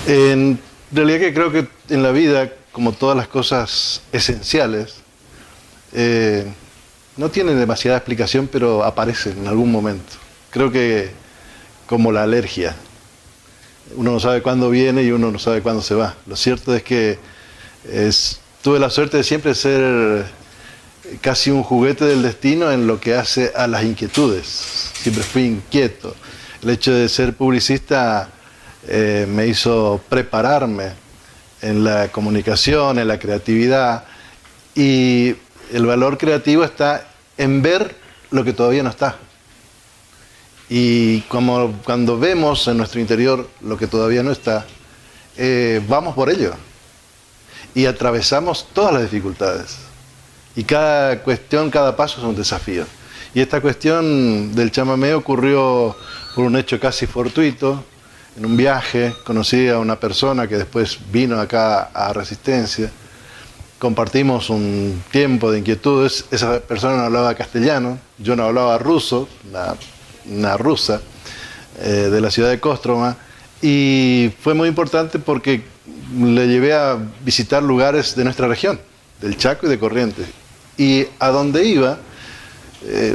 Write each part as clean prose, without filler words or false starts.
En realidad que creo que en la vida, como todas las cosas esenciales, no tienen demasiada explicación, pero aparecen en algún momento. Creo que como la alergia. Uno no sabe cuándo viene y uno no sabe cuándo se va. Lo cierto es que tuve la suerte de siempre ser casi un juguete del destino en lo que hace a las inquietudes. Siempre fui inquieto. El hecho de ser publicista me hizo prepararme en la comunicación, en la creatividad, y el valor creativo está en ver lo que todavía no está. Y como cuando vemos en nuestro interior lo que todavía no está, vamos por ello y atravesamos todas las dificultades. Y cada cuestión, cada paso es un desafío. Y esta cuestión del chamamé ocurrió por un hecho casi fortuito. En un viaje conocí a una persona que después vino acá a Resistencia. Compartimos un tiempo de inquietudes. Esa persona no hablaba castellano, yo no hablaba ruso, una rusa de la ciudad de Kostroma, y fue muy importante porque le llevé a visitar lugares de nuestra región, del Chaco y de Corrientes. Y a donde iba,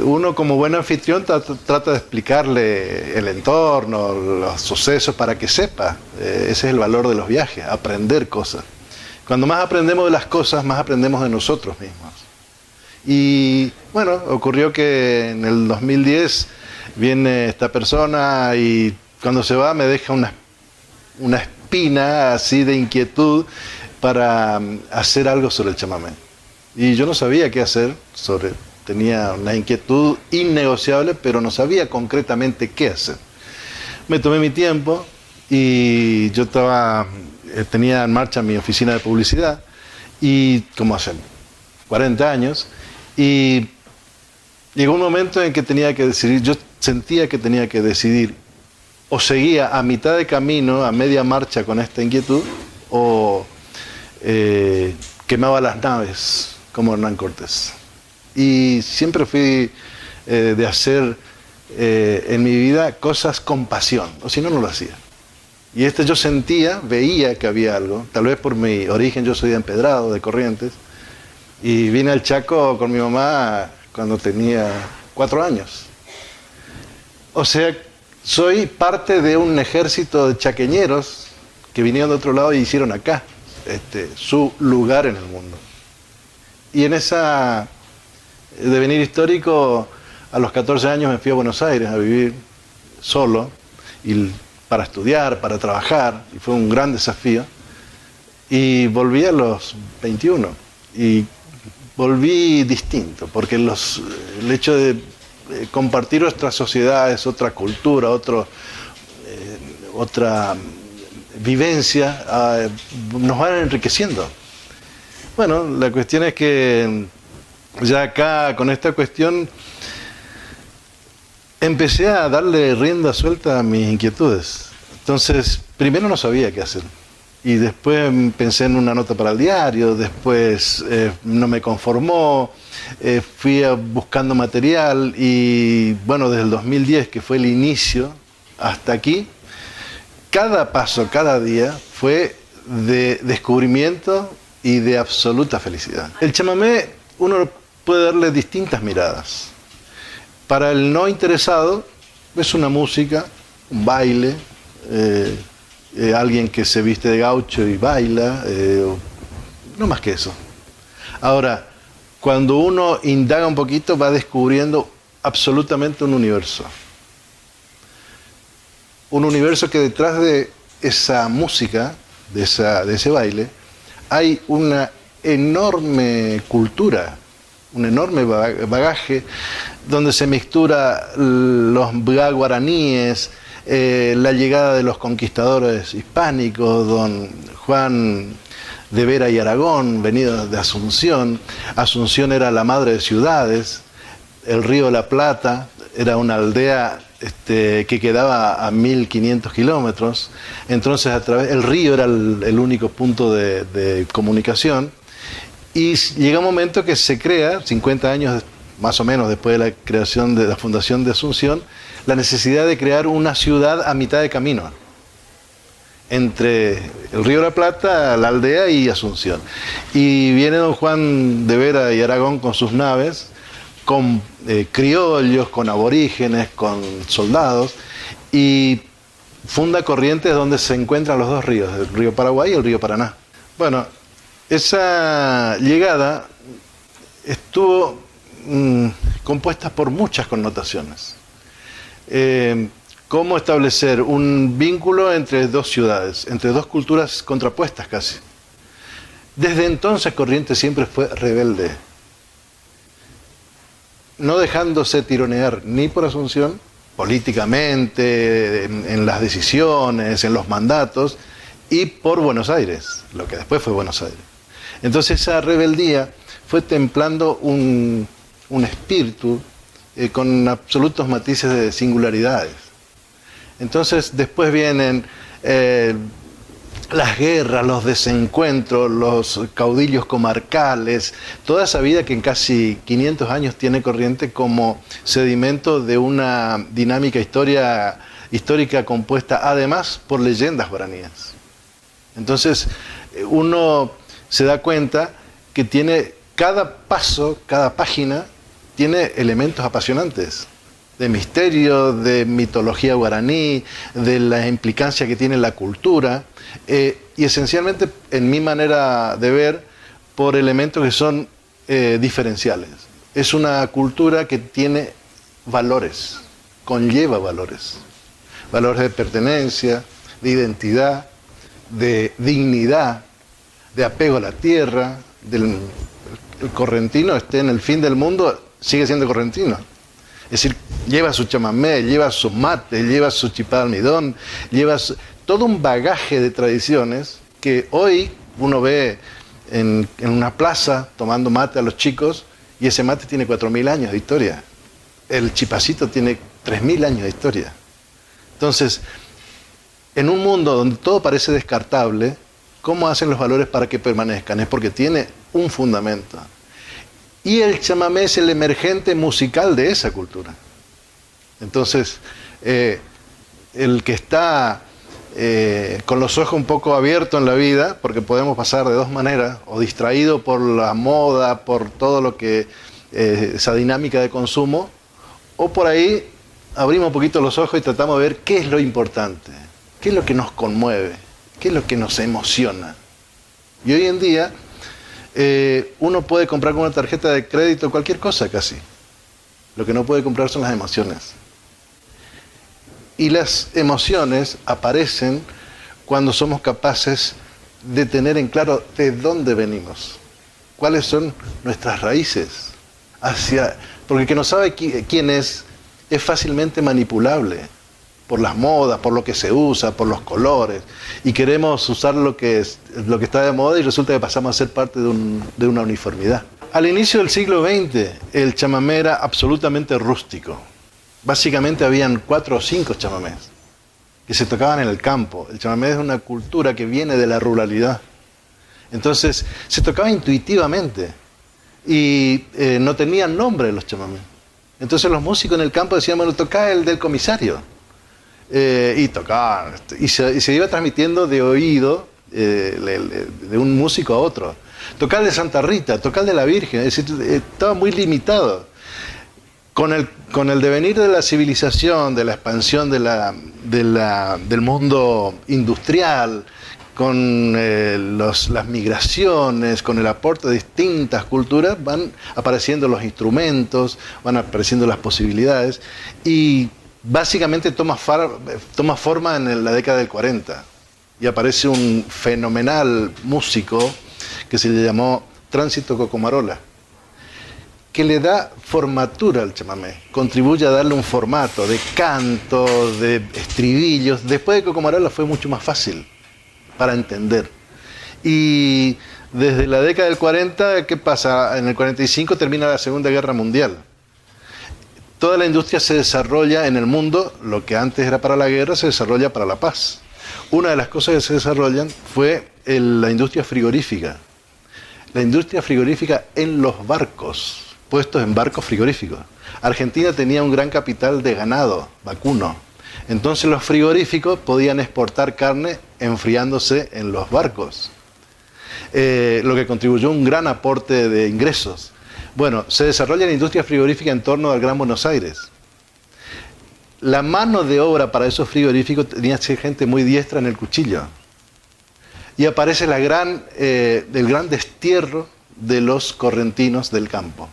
uno como buen anfitrión trata de explicarle el entorno, los sucesos para que sepa. Ese es el valor de los viajes, aprender cosas. Cuando más aprendemos de las cosas, más aprendemos de nosotros mismos. Y bueno, ocurrió que en el 2010 viene esta persona y cuando se va me deja una espina así de inquietud para hacer algo sobre el chamamé. Y yo no sabía qué hacer tenía una inquietud innegociable, pero no sabía concretamente qué hacer. Me tomé mi tiempo y yo tenía en marcha mi oficina de publicidad, y como hace 40 años, y llegó un momento en que tenía que decidir. Yo sentía que tenía que decidir, o seguía a mitad de camino, a media marcha con esta inquietud, o quemaba las naves como Hernán Cortés. Y siempre fui de hacer en mi vida cosas con pasión, o si no, no lo hacía. Y yo veía que había algo. Tal vez por mi origen, yo soy de Empedrado, de Corrientes, y vine al Chaco con mi mamá cuando tenía 4 años. O sea, soy parte de un ejército de chaqueñeros que vinieron de otro lado y hicieron acá su lugar en el mundo. Y en ese devenir histórico, a los 14 años me fui a Buenos Aires a vivir solo, y para estudiar, para trabajar, y fue un gran desafío. Y volví a los 21, y volví distinto, porque el hecho de compartir otras sociedades, otra cultura, otra vivencia, nos van enriqueciendo. Bueno, la cuestión es que ya acá con esta cuestión empecé a darle rienda suelta a mis inquietudes. Entonces, primero no sabía qué hacer. Y después pensé en una nota para el diario, después no me conformó, fui buscando material, y bueno, desde el 2010, que fue el inicio, hasta aquí, cada paso, cada día fue de descubrimiento y de absoluta felicidad. El chamamé, uno puede darle distintas miradas. Para el no interesado, es una música, un baile, alguien que se viste de gaucho y baila, no más que eso. Ahora, cuando uno indaga un poquito, va descubriendo absolutamente un universo. Un universo que detrás de esa música, de ese baile, hay una enorme cultura, un enorme bagaje, donde se mixtura los guaraníes, la llegada de los conquistadores hispánicos, don Juan de Vera y Aragón, venido de Asunción. Asunción era la madre de ciudades, el río de la Plata era una aldea que quedaba a 1500 kilómetros, entonces el río era el único punto de comunicación, y llega un momento que se crea, 50 años más o menos después de la creación de la fundación de Asunción, la necesidad de crear una ciudad a mitad de camino. entre el Río de la Plata, la aldea y Asunción. Y viene don Juan de Vera y Aragón con sus naves, con criollos, con aborígenes, con soldados, y funda Corrientes, donde se encuentran los dos ríos, el río Paraguay y el río Paraná. Bueno, esa llegada estuvo compuesta por muchas connotaciones. Cómo establecer un vínculo entre dos ciudades, entre dos culturas contrapuestas casi. Desde entonces Corrientes siempre fue rebelde, no dejándose tironear ni por Asunción, políticamente, en las decisiones, en los mandatos, y por Buenos Aires, lo que después fue Buenos Aires. Entonces esa rebeldía fue templando un espíritu con absolutos matices de singularidades. Entonces después vienen las guerras, los desencuentros, los caudillos comarcales, toda esa vida que en casi 500 años tiene Corrientes como sedimento de una dinámica histórica compuesta además por leyendas guaraníes. Entonces uno se da cuenta que tiene cada paso, cada página, tiene elementos apasionantes, de misterio, de mitología guaraní, de la implicancia que tiene la cultura, y esencialmente, en mi manera de ver, por elementos que son diferenciales. Es una cultura que tiene valores, conlleva valores, valores de pertenencia, de identidad, de dignidad, de apego a la tierra. El correntino esté en el fin del mundo, sigue siendo correntino. Es decir, lleva su chamamé, lleva sus mates, lleva su chipá de almidón, lleva todo un bagaje de tradiciones que hoy uno ve en una plaza tomando mate a los chicos, y ese mate tiene 4.000 años de historia. El chipacito tiene 3.000 años de historia. Entonces, en un mundo donde todo parece descartable, ¿cómo hacen los valores para que permanezcan? Es porque tiene un fundamento. Y el chamamé es el emergente musical de esa cultura. Entonces, el que está con los ojos un poco abiertos en la vida, porque podemos pasar de dos maneras, o distraído por la moda, por todo lo que esa dinámica de consumo, o por ahí abrimos un poquito los ojos y tratamos de ver qué es lo importante, qué es lo que nos conmueve, qué es lo que nos emociona. Y hoy en día uno puede comprar con una tarjeta de crédito cualquier cosa casi. Lo que no puede comprar son las emociones. Y las emociones aparecen cuando somos capaces de tener en claro de dónde venimos, cuáles son nuestras raíces, porque el que no sabe quién es fácilmente manipulable por las modas, por lo que se usa, por los colores, y queremos usar lo que está de moda y resulta que pasamos a ser parte de una uniformidad. Al inicio del siglo XX, el chamamé era absolutamente rústico. Básicamente habían 4 o 5 chamamés que se tocaban en el campo. El chamamé es una cultura que viene de la ruralidad. Entonces, se tocaba intuitivamente y no tenían nombre los chamamés. Entonces los músicos en el campo decían, bueno, toca el del comisario. Y tocaban, y se iba transmitiendo de oído de un músico a otro. Tocar el de Santa Rita, tocar el de la Virgen, es decir, estaba muy limitado. Con el devenir de la civilización, de la expansión del mundo industrial, con las migraciones, con el aporte de distintas culturas, van apareciendo los instrumentos, van apareciendo las posibilidades, y básicamente toma forma en la década del 40, y aparece un fenomenal músico que se le llamó Tránsito Cocomarola, que le da formatura al chamamé, contribuye a darle un formato de canto, de estribillos. Después de Cocomarola fue mucho más fácil para entender. Y desde la década del 40, ¿qué pasa? En el 45 termina la Segunda Guerra Mundial. Toda la industria se desarrolla en el mundo, lo que antes era para la guerra se desarrolla para la paz. Una de las cosas que se desarrollan fue la industria frigorífica. La industria frigorífica en los barcos, puestos en barcos frigoríficos. Argentina tenía un gran capital de ganado vacuno. Entonces los frigoríficos podían exportar carne enfriándose en los barcos, lo que contribuyó a un gran aporte de ingresos. Bueno, se desarrolla la industria frigorífica en torno al Gran Buenos Aires. La mano de obra para esos frigoríficos tenía que ser gente muy diestra en el cuchillo. Y aparece el gran destierro de los correntinos del campo.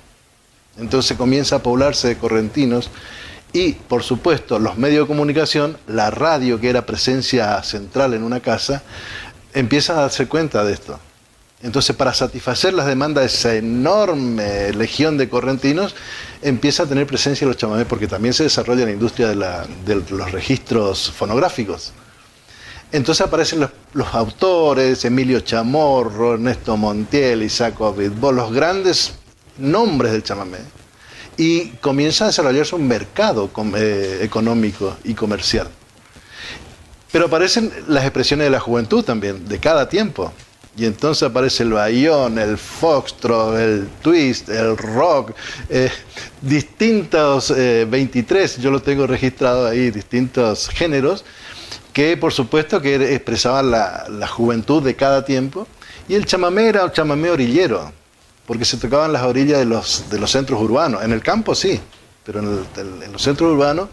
Entonces comienza a poblarse de correntinos y, por supuesto, los medios de comunicación, la radio, que era presencia central en una casa, empiezan a darse cuenta de esto. Entonces, para satisfacer las demandas de esa enorme legión de correntinos, empieza a tener presencia los chamamés, porque también se desarrolla la industria de los registros fonográficos. Entonces aparecen los autores, Emilio Chamorro, Ernesto Montiel, Isaac Ovidbo, los grandes nombres del chamamé, y comienza a desarrollarse un mercado económico y comercial. Pero aparecen las expresiones de la juventud también, de cada tiempo. Y entonces aparece el bayón, el foxtrot, el twist, el rock, distintos 23, yo lo tengo registrado ahí, distintos géneros, que por supuesto que expresaban la juventud de cada tiempo. Y el chamamé era un chamamé orillero, porque se tocaban las orillas de los centros urbanos. En el campo sí, pero en los centros urbanos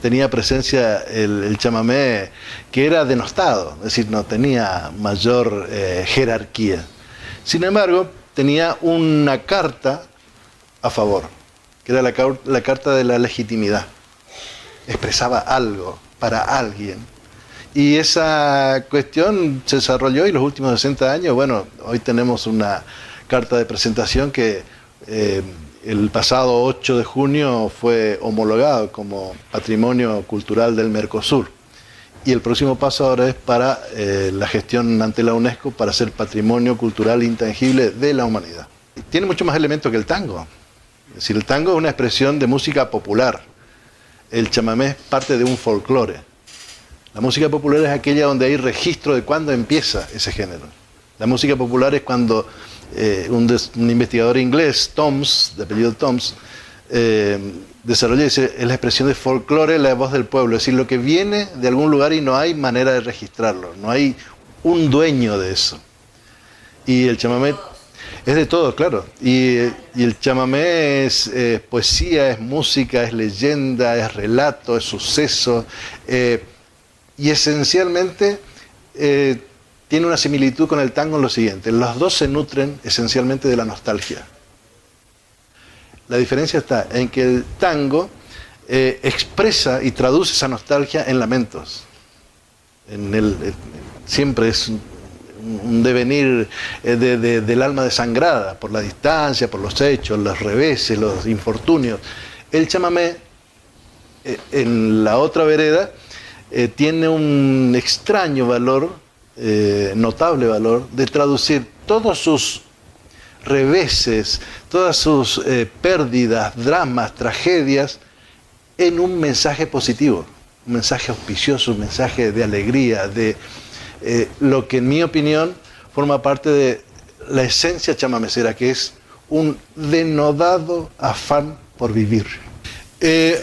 tenía presencia el chamamé, que era denostado, es decir, no tenía mayor jerarquía. Sin embargo, tenía una carta a favor, que era la carta de la legitimidad. Expresaba algo para alguien. Y esa cuestión se desarrolló y los últimos 60 años, bueno, hoy tenemos una carta de presentación que el pasado 8 de junio fue homologado como Patrimonio Cultural del Mercosur. Y el próximo paso ahora es para la gestión ante la UNESCO para ser Patrimonio Cultural Intangible de la Humanidad. Tiene mucho más elementos que el tango. Es decir, el tango es una expresión de música popular. El chamamé es parte de un folclore. La música popular es aquella donde hay registro de cuándo empieza ese género. La música popular es cuando un investigador inglés, Toms, de apellido Toms, desarrolla, dice, es la expresión de folclore, la voz del pueblo, es decir, lo que viene de algún lugar y no hay manera de registrarlo, no hay un dueño de eso. Y el chamamé es de todo, claro. Y el chamamé es poesía, es música, es leyenda, es relato, es suceso. Y esencialmente tiene una similitud con el tango en lo siguiente. Los dos se nutren esencialmente de la nostalgia. La diferencia está en que el tango expresa y traduce esa nostalgia en lamentos. Siempre es un devenir del alma desangrada por la distancia, por los hechos, los reveses, los infortunios. El chamamé, en la otra vereda, tiene un extraño valor, notable valor, de traducir todos sus reveses, todas sus pérdidas, dramas, tragedias, en un mensaje positivo, un mensaje auspicioso, un mensaje de alegría, de lo que en mi opinión forma parte de la esencia chamamecera, que es un denodado afán por vivir.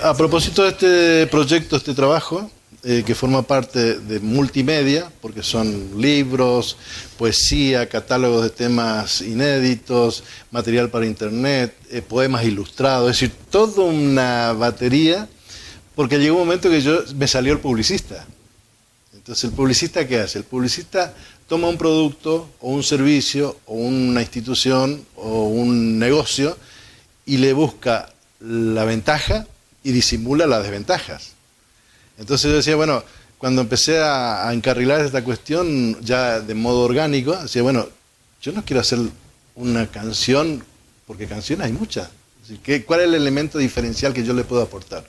A propósito de este proyecto, este trabajo, que forma parte de multimedia, porque son libros, poesía, catálogos de temas inéditos, material para internet, poemas ilustrados, es decir, toda una batería, porque llegó un momento que me salió el publicista. Entonces, ¿el publicista qué hace? El publicista toma un producto o un servicio o una institución o un negocio y le busca la ventaja y disimula las desventajas. Entonces yo decía, bueno, cuando empecé a encarrilar esta cuestión ya de modo orgánico, decía, bueno, yo no quiero hacer una canción, porque canciones hay muchas. ¿Cuál es el elemento diferencial que yo le puedo aportar?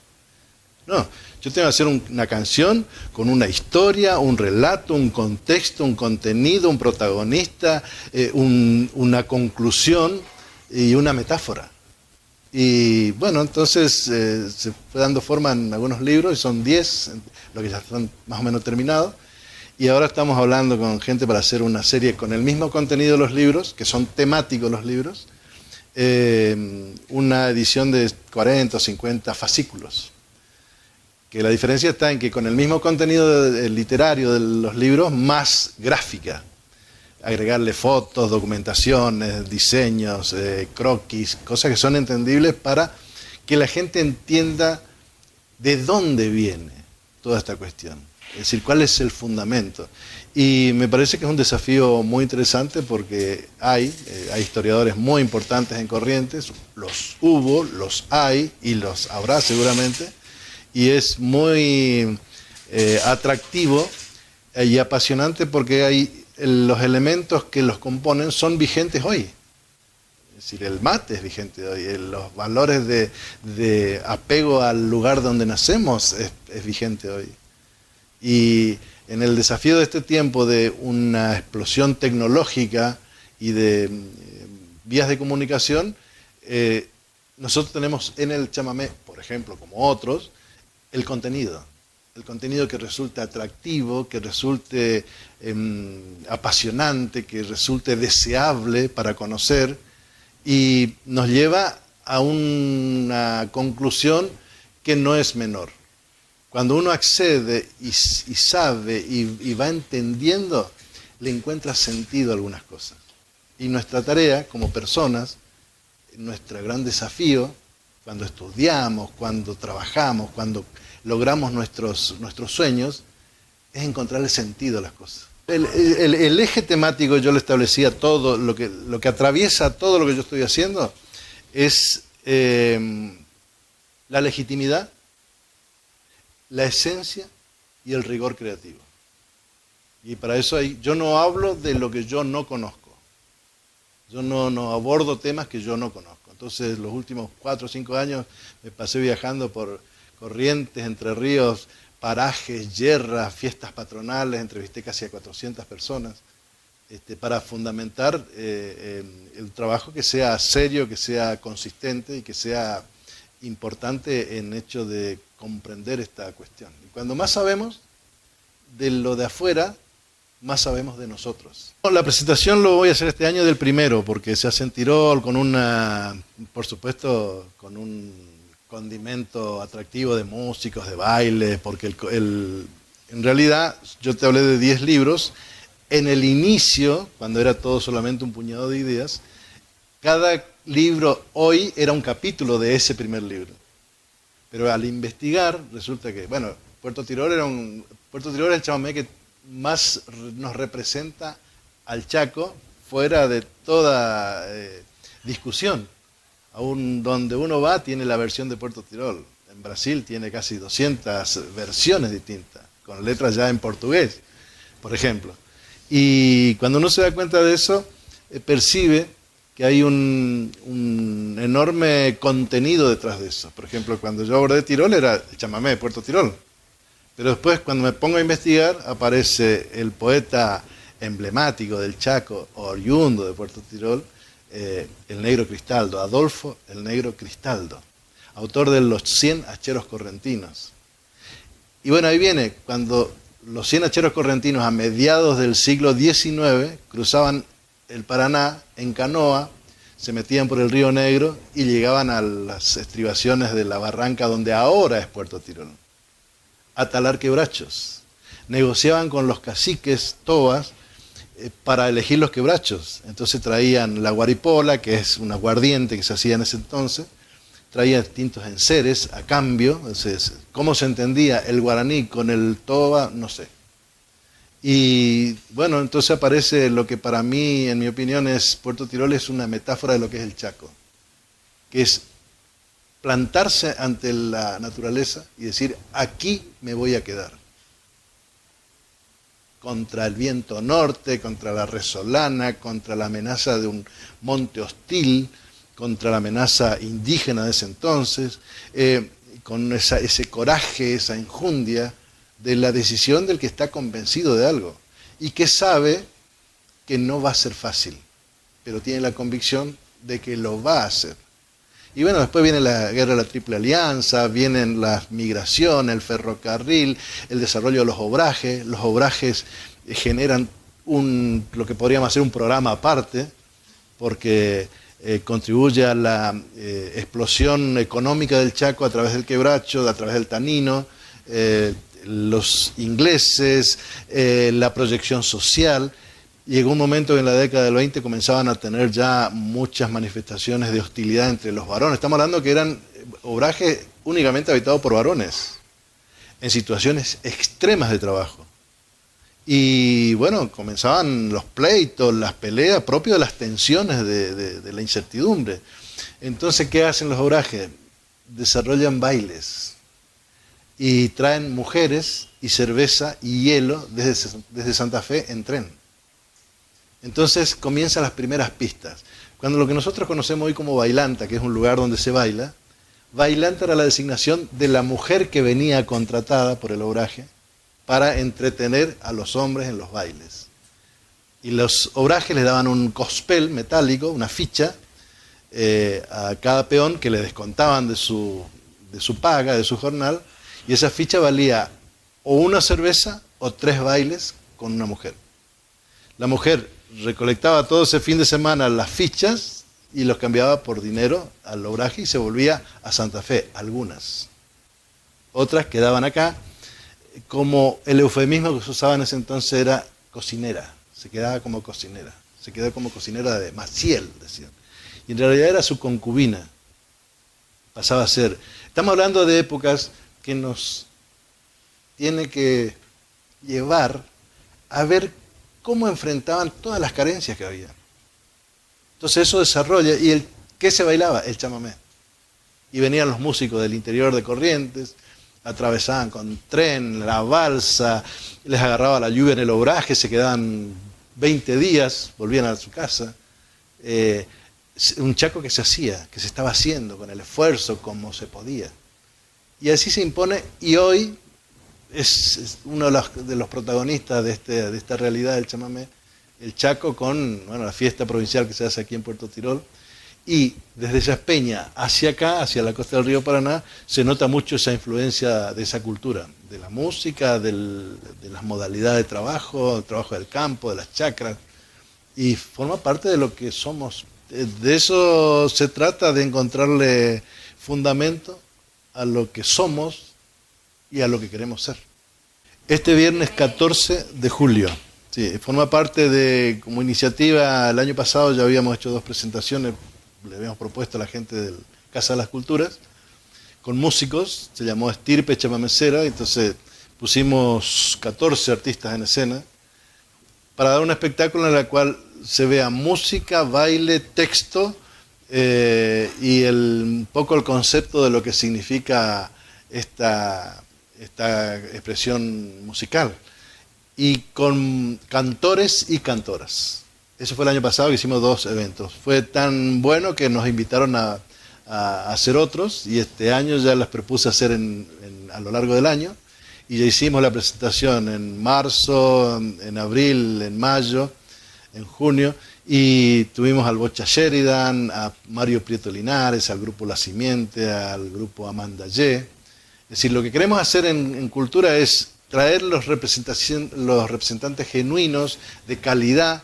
No, yo tengo que hacer una canción con una historia, un relato, un contexto, un contenido, un protagonista, una conclusión y una metáfora. Y bueno, entonces se fue dando forma en algunos libros, y son 10, los que ya están más o menos terminados. Y ahora estamos hablando con gente para hacer una serie con el mismo contenido de los libros, que son temáticos los libros, una edición de 40 o 50 fascículos. que la diferencia está en que con el mismo contenido literario de los libros, más gráfica. Agregarle fotos, documentaciones, diseños, croquis, cosas que son entendibles para que la gente entienda de dónde viene toda esta cuestión. Es decir, cuál es el fundamento. Y me parece que es un desafío muy interesante porque hay historiadores muy importantes en Corrientes, los hubo, los hay y los habrá seguramente, y es muy atractivo y apasionante porque hay los elementos que los componen son vigentes hoy. Es decir, el mate es vigente hoy, los valores de apego al lugar donde nacemos es vigente hoy. Y en el desafío de este tiempo de una explosión tecnológica y de vías de comunicación, nosotros tenemos en el chamamé, por ejemplo, como otros, el contenido que resulte atractivo, que resulte apasionante, que resulte deseable para conocer, y nos lleva a una conclusión que no es menor. Cuando uno accede y sabe y va entendiendo, le encuentra sentido a algunas cosas. Y nuestra tarea como personas, nuestro gran desafío, cuando estudiamos, cuando trabajamos, cuando logramos nuestros sueños, es encontrarle sentido a las cosas. El eje temático, yo lo establecía todo, lo que atraviesa todo lo que yo estoy haciendo, es la legitimidad, la esencia y el rigor creativo. Y para eso yo no hablo de lo que yo no conozco. Yo no abordo temas que yo no conozco. Entonces, los últimos 4 o 5 años me pasé viajando por Corrientes, Entre Ríos, parajes, yerras, fiestas patronales, entrevisté casi a 400 personas, para fundamentar el trabajo que sea serio, que sea consistente y que sea importante en hecho de comprender esta cuestión. Y cuando más sabemos de lo de afuera, más sabemos de nosotros. La presentación lo voy a hacer este año del primero, porque se hace en Tirol con por supuesto, con un condimento atractivo de músicos, de baile, porque en realidad yo te hablé de 10 libros. En el inicio, cuando era todo solamente un puñado de ideas, cada libro hoy era un capítulo de ese primer libro. Pero al investigar, resulta que, bueno, Puerto Tirol es el chamamé que más nos representa al Chaco, fuera de toda discusión. Aún donde uno va tiene la versión de Puerto Tirol. En Brasil tiene casi 200 versiones distintas, con letras ya en portugués, por ejemplo. Y cuando uno se da cuenta de eso, percibe que hay un enorme contenido detrás de eso. Por ejemplo, cuando yo abordé Tirol era el chamamé de Puerto Tirol. Pero después, cuando me pongo a investigar, aparece el poeta emblemático del Chaco, oriundo de Puerto Tirol, el Negro Cristaldo, Adolfo el Negro Cristaldo, autor de los 100 hacheros correntinos. Y bueno, ahí viene, cuando los 100 hacheros correntinos a mediados del siglo XIX cruzaban el Paraná en canoa, se metían por el Río Negro y llegaban a las estribaciones de la barranca donde ahora es Puerto Tirol, a talar quebrachos. Negociaban con los caciques tobas para elegir los quebrachos. Entonces traían la guaripola, que es un aguardiente que se hacía en ese entonces, traían distintos enseres a cambio. Entonces, ¿cómo se entendía el guaraní con el toba? No sé. Y bueno, entonces aparece lo que para mí, en mi opinión, Puerto Tirol es una metáfora de lo que es el Chaco, que es plantarse ante la naturaleza y decir, aquí me voy a quedar. Contra el viento norte, contra la resolana, contra la amenaza de un monte hostil, contra la amenaza indígena de ese entonces, con ese coraje, esa enjundia de la decisión del que está convencido de algo y que sabe que no va a ser fácil, pero tiene la convicción de que lo va a hacer. Y bueno, después viene la guerra de la Triple Alianza, vienen las migraciones, el ferrocarril, el desarrollo de los obrajes. Los obrajes generan lo que podríamos hacer un programa aparte, porque contribuye a la explosión económica del Chaco a través del quebracho, a través del tanino, los ingleses, la proyección social. Llegó un momento en la década del 20 comenzaban a tener ya muchas manifestaciones de hostilidad entre los varones. Estamos hablando que eran obrajes únicamente habitados por varones, en situaciones extremas de trabajo. Y bueno, comenzaban los pleitos, las peleas, propios de las tensiones de la incertidumbre. Entonces, ¿qué hacen los obrajes? Desarrollan bailes y traen mujeres y cerveza y hielo desde Santa Fe en tren. Entonces comienzan las primeras pistas. Cuando lo que nosotros conocemos hoy como bailanta, que es un lugar donde se baila, bailanta era la designación de la mujer que venía contratada por el obraje para entretener a los hombres en los bailes. Y los obrajes les daban un cospel metálico, una ficha, a cada peón que le descontaban de su paga, de su jornal, y esa ficha valía o una cerveza o 3 bailes con una mujer. La mujer recolectaba todo ese fin de semana las fichas y los cambiaba por dinero al obraje y se volvía a Santa Fe, algunas. Otras quedaban acá, como el eufemismo que se usaba en ese entonces era cocinera, se quedaba como cocinera, se quedó como cocinera de Maciel, decían. Y en realidad era su concubina, pasaba a ser. Estamos hablando de épocas que nos tiene que llevar a ver cómo enfrentaban todas las carencias que había. Entonces eso desarrolla, ¿y qué se bailaba? El chamamé. Y venían los músicos del interior de Corrientes, atravesaban con tren, la balsa, les agarraba la lluvia en el obraje, se quedaban 20 días, volvían a su casa. Un chaco que se hacía, que se estaba haciendo con el esfuerzo, como se podía. Y así se impone, y hoy es uno de los protagonistas de esta realidad del chamamé, el Chaco, con la fiesta provincial que se hace aquí en Puerto Tirol. Y desde Yaspeña hacia acá, hacia la costa del río Paraná, se nota mucho esa influencia de esa cultura, de la música, de las modalidades de trabajo, el trabajo del campo, de las chacras, y forma parte de lo que somos. De eso se trata, de encontrarle fundamento a lo que somos y a lo que queremos ser. Este viernes 14 de julio, sí, forma parte de, como iniciativa, el año pasado ya habíamos hecho 2 presentaciones, le habíamos propuesto a la gente del Casa de las Culturas, con músicos, se llamó Estirpe Chamamecera, entonces pusimos 14 artistas en escena, para dar un espectáculo en el cual se vea música, baile, texto, y un poco el concepto de lo que significa esta expresión musical, y con cantores y cantoras. Eso fue el año pasado, que hicimos 2 eventos. Fue tan bueno que nos invitaron a hacer otros, y este año ya las propuse hacer a lo largo del año, y ya hicimos la presentación en marzo, en abril, en mayo, en junio, y tuvimos al Bocha Sheridan, a Mario Prieto Linares, al grupo La Simiente, al grupo Amanda Ye. Es decir, lo que queremos hacer en cultura es traer los representantes genuinos, de calidad,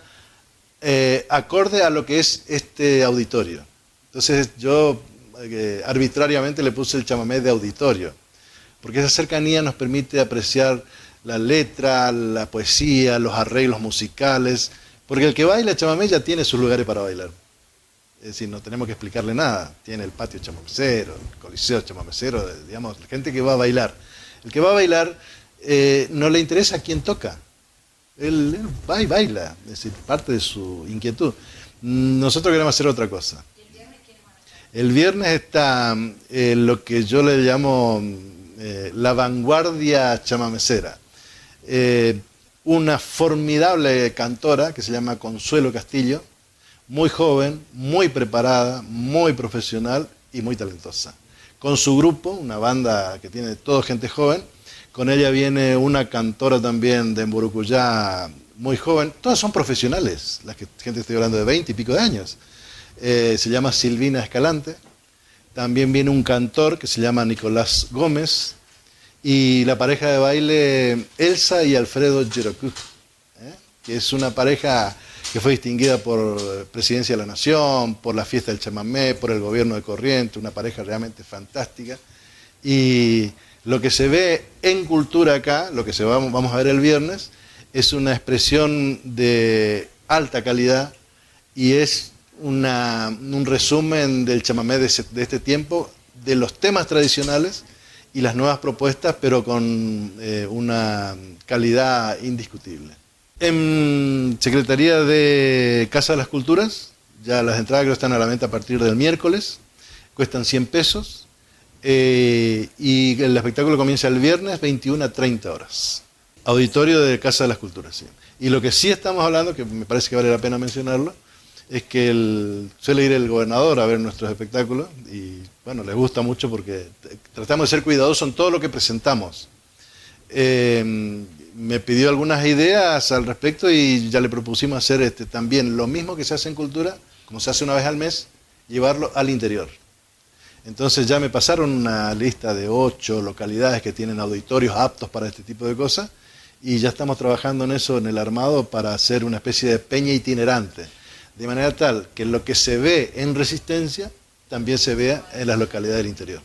acorde a lo que es este auditorio. Entonces yo arbitrariamente le puse el chamamé de auditorio, porque esa cercanía nos permite apreciar la letra, la poesía, los arreglos musicales, porque el que baila chamamé ya tiene sus lugares para bailar. Es decir, no tenemos que explicarle nada. Tiene el patio chamamecero, el coliseo chamamecero, digamos, la gente que va a bailar. El que va a bailar no le interesa quién toca. Él va y baila, es decir, parte de su inquietud. Nosotros queremos hacer otra cosa. El viernes está lo que yo le llamo la vanguardia chamamecera. Una formidable cantora que se llama Consuelo Castillo, muy joven, muy preparada, muy profesional y muy talentosa. Con su grupo, una banda que tiene toda gente joven, con ella viene una cantora también de Mburucuyá, muy joven. Todas son profesionales, gente estoy hablando de 20 y pico de años. Se llama Silvina Escalante. También viene un cantor que se llama Nicolás Gómez, y la pareja de baile Elsa y Alfredo Yerocú, que es una pareja que fue distinguida por Presidencia de la Nación, por la Fiesta del Chamamé, por el Gobierno de Corrientes, una pareja realmente fantástica. Y Lo que se ve en Cultura acá, lo que vamos a ver el viernes, es una expresión de alta calidad y es un resumen del chamamé de este tiempo, de los temas tradicionales y las nuevas propuestas, pero con una calidad indiscutible. En Secretaría de Casa de las Culturas, ya las entradas creo que están a la venta a partir del miércoles, cuestan 100 pesos. Y el espectáculo comienza el viernes 21 a 30 horas. Auditorio de Casa de las Culturas, sí. Y lo que sí estamos hablando, que me parece que vale la pena mencionarlo, es que suele ir el gobernador a ver nuestros espectáculos y bueno, les gusta mucho porque tratamos de ser cuidadosos en todo lo que presentamos. Me pidió algunas ideas al respecto y ya le propusimos hacer también lo mismo que se hace en Cultura, como se hace una vez al mes, llevarlo al interior. Entonces ya me pasaron una lista de 8 localidades que tienen auditorios aptos para este tipo de cosas y ya estamos trabajando en eso, en el armado, para hacer una especie de peña itinerante, de manera tal que lo que se ve en Resistencia también se vea en las localidades del interior.